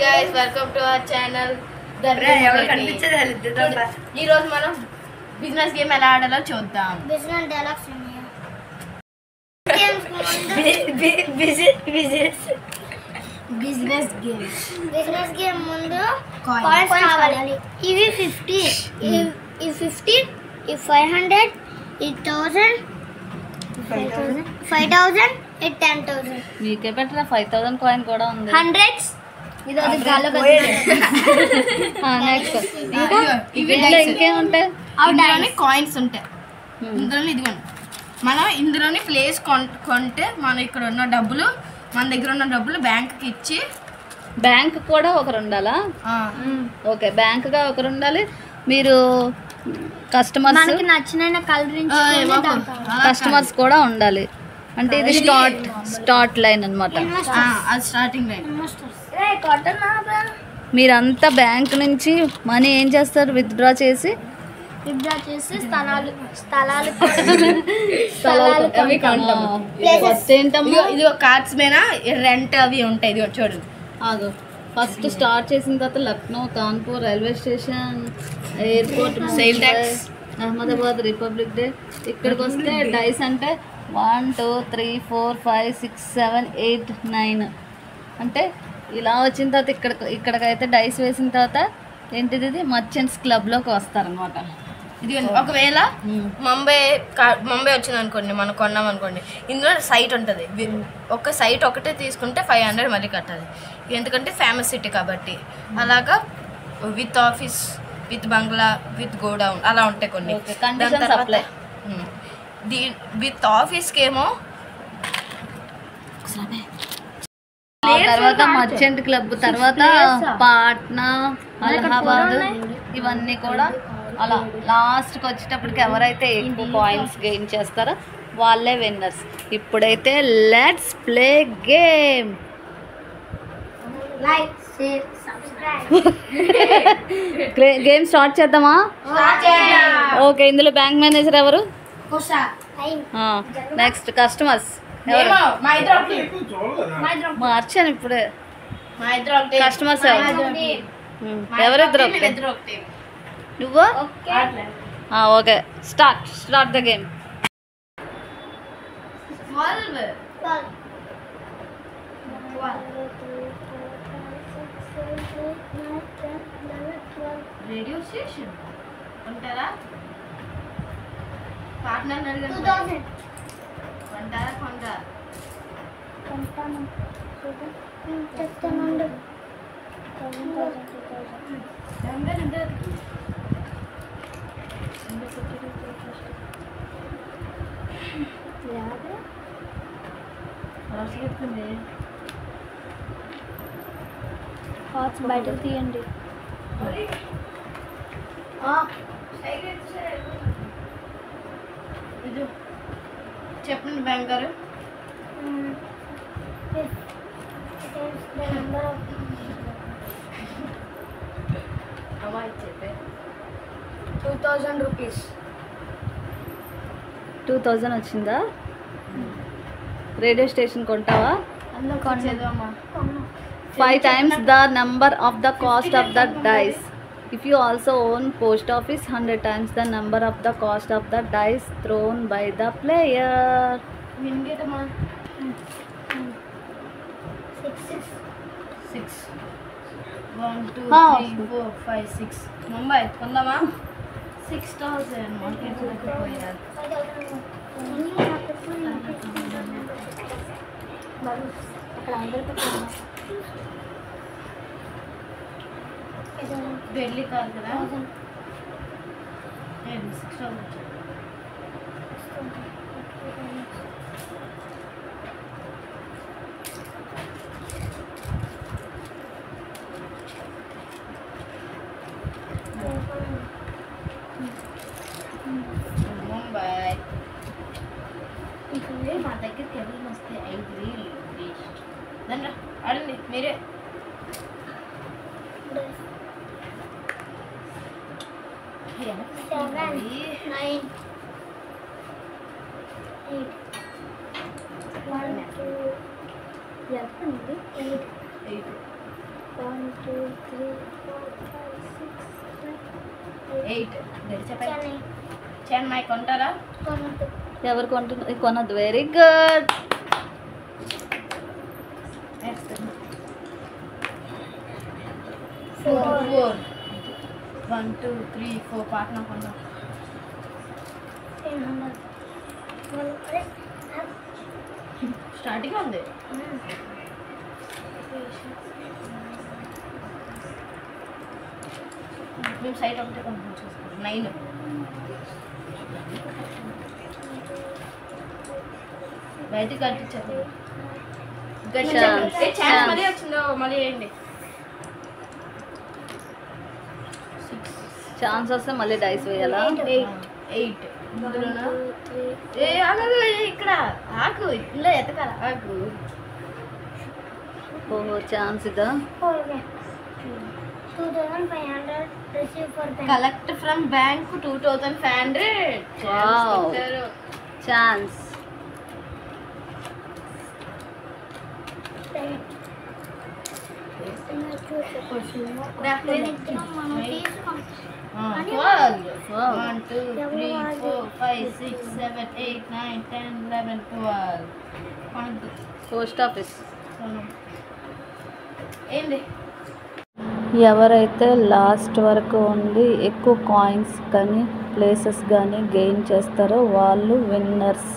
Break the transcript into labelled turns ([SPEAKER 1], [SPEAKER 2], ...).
[SPEAKER 1] Hi guys, welcome to our channel. ఈ రోజు మనం బిజినెస్ గేమ్ ఎలా ఆడాలో చూద్దాం. బిజినెస్ గేమ్ ముందు కాయిన్స్ కావాలి.
[SPEAKER 2] ఇవి 50, ఇవి 50, ఇవి 500, ఇది 1000, 5000, ఇది 10000.
[SPEAKER 3] మీకే బెటర్ 5000 కాయిన్ కూడా ఉంది.
[SPEAKER 2] హండ్రెడ్స్ ఇది ఒక గాల్లో
[SPEAKER 3] ఇంకేముంటాయి?
[SPEAKER 1] ఇందులోని కాయిన్స్ ఉంటాయి. ఇందులోని ఇదిగోండి, మనం ఇందులోని ప్లేస్ కొంటే మనం ఇక్కడ ఉన్న డబ్బులు, మన దగ్గర ఉన్న డబ్బులు బ్యాంక్కి ఇచ్చి,
[SPEAKER 3] బ్యాంక్ కూడా ఒకరు ఉండాలా? ఓకే, బ్యాంక్గా ఒకరు ఉండాలి. మీరు కస్టమర్స్
[SPEAKER 2] నచ్చిన
[SPEAKER 3] కస్టమర్స్ కూడా ఉండాలి. అంటే ఇది స్టార్ట్ లైన్ అన్నమాట.
[SPEAKER 1] అది స్టార్టింగ్ లైన్.
[SPEAKER 3] మీరంతా బ్యాంక్ నుంచి మనీ ఏం చేస్తారు? విత్డ్రా చేసి
[SPEAKER 2] స్థలాలు
[SPEAKER 3] ఏంటమ్మా?
[SPEAKER 1] ఇది కార్డ్స్ మీద రెంట్ అవి ఉంటాయి. ఇది చూడండి.
[SPEAKER 3] ఆగు, ఫస్ట్ స్టార్ట్ చేసిన తర్వాత Lucknow, Kanpur, railway station, airport,
[SPEAKER 1] sale tax,
[SPEAKER 3] Ahmedabad, republic day. ఇక్కడికి వస్తే డైస్ అంటే 1 2 3 4 5 6 7 8 9 అంటే ఇలా వచ్చిన తర్వాత ఇక్కడికైతే డైస్ వేసిన తర్వాత ఏంటిది, ఇది మర్చెంట్స్ క్లబ్లోకి వస్తారనమాట.
[SPEAKER 1] ఇది ఒకవేళ ముంబై వచ్చింది అనుకోండి, మనం కొన్నాం అనుకోండి, ఇందులో సైట్ ఉంటుంది. ఒక సైట్ ఒకటే తీసుకుంటే 500 మళ్ళీ కట్టాలి, ఎందుకంటే ఫేమస్ సిటీ కాబట్టి. అలాగా విత్ ఆఫీస్, విత్ బంగ్లా, విత్ గోడౌన్ అలా ఉంటాయి కొన్ని. దాని తర్వాత విత్ ఆఫీస్కి ఏమో
[SPEAKER 3] తర్వాత మర్చెంట్ క్లబ్, తర్వాత పాట్నా, అలహాబాద్, ఇవన్నీ కూడా అలా లాస్ట్కి వచ్చేటప్పటికి ఎవరైతే ఎక్కువ కాయిన్స్ గెయిన్ చేస్తారో వాళ్ళే విన్నర్స్. ఇప్పుడైతే let's play game. Game start చేద్దామా? ఓకే, ఇందులో బ్యాంక్ మేనేజర్ ఎవరు? నెక్స్ట్ కస్టమర్స్ ఎవరు? మార్చాను ఇప్పుడే. కస్టమర్స్ ఎవరిద్దరు? నువ్వు? Okay, start the game.
[SPEAKER 1] Radio station ఉంటారా? పార్ట్నర్ అడగండి.
[SPEAKER 2] 2000
[SPEAKER 1] కొంటారా?
[SPEAKER 2] బయటకు తీయండి.
[SPEAKER 1] చెప్పండి బ్యాంక్ గారు. చెప్పే
[SPEAKER 2] 2000 రూపీస్.
[SPEAKER 3] 2000 వచ్చిందా? రేడియో స్టేషన్ కొంటావా? 5 times the number of the cost of the dice. If you also own post office, 100 times the number of the cost of the dice thrown by the player.
[SPEAKER 1] 6 1 2 3 4 5 6. Mumbai కొందామా? 6000 market పోయారు. ఢిల్లీ కాదు కదా? 6000. ముంబై మా దగ్గరికి ఎవరు వస్తే 5000 waste. దాన్ని అడండి మీరే. 7 9 8 1 2 8
[SPEAKER 2] 1 2 3 4 5 6 7
[SPEAKER 1] 8
[SPEAKER 2] 10
[SPEAKER 1] 10 మై కొంటారా?
[SPEAKER 3] ఎవరు కొనద్దు. Very good.
[SPEAKER 1] ఫోర్ 1 2 3 4 పార్ట్నర్ కొన్నా.
[SPEAKER 2] 10
[SPEAKER 1] స్టార్టింగ్ ఉంది. మేము సైట్ ఒకటే కొంచెం చూసుకోండి. 9 బయటికి కట్టించారు. ఛాన్స్ మళ్ళీ వచ్చిందో మళ్ళీ వేయండి.
[SPEAKER 3] ఛాన్స్ వస్తే మళ్ళీ డైస్ వేయాలా?
[SPEAKER 1] 8 ఏ ఆగు, ఇక్కడ ఆకు, ఇలా ఎతకాల ఆకు.
[SPEAKER 3] ఓహో ఛాన్స్ ఇదా?
[SPEAKER 2] 2500 receive for bank.
[SPEAKER 1] Collect from bank 2500.
[SPEAKER 3] Wow. Chance.
[SPEAKER 2] మనం తీసుకుంటాం
[SPEAKER 1] 12 1 2 3 4 5 6 7 8 9 10 11 12.
[SPEAKER 3] Post office.
[SPEAKER 1] ఏంటి
[SPEAKER 3] ఎవరైతే లాస్ట్ వరకు ఉండి ఎక్కువ కాయిన్స్ కానీ ప్లేసెస్ కానీ గెయిన్ చేస్తారో వాళ్ళు విన్నర్స్.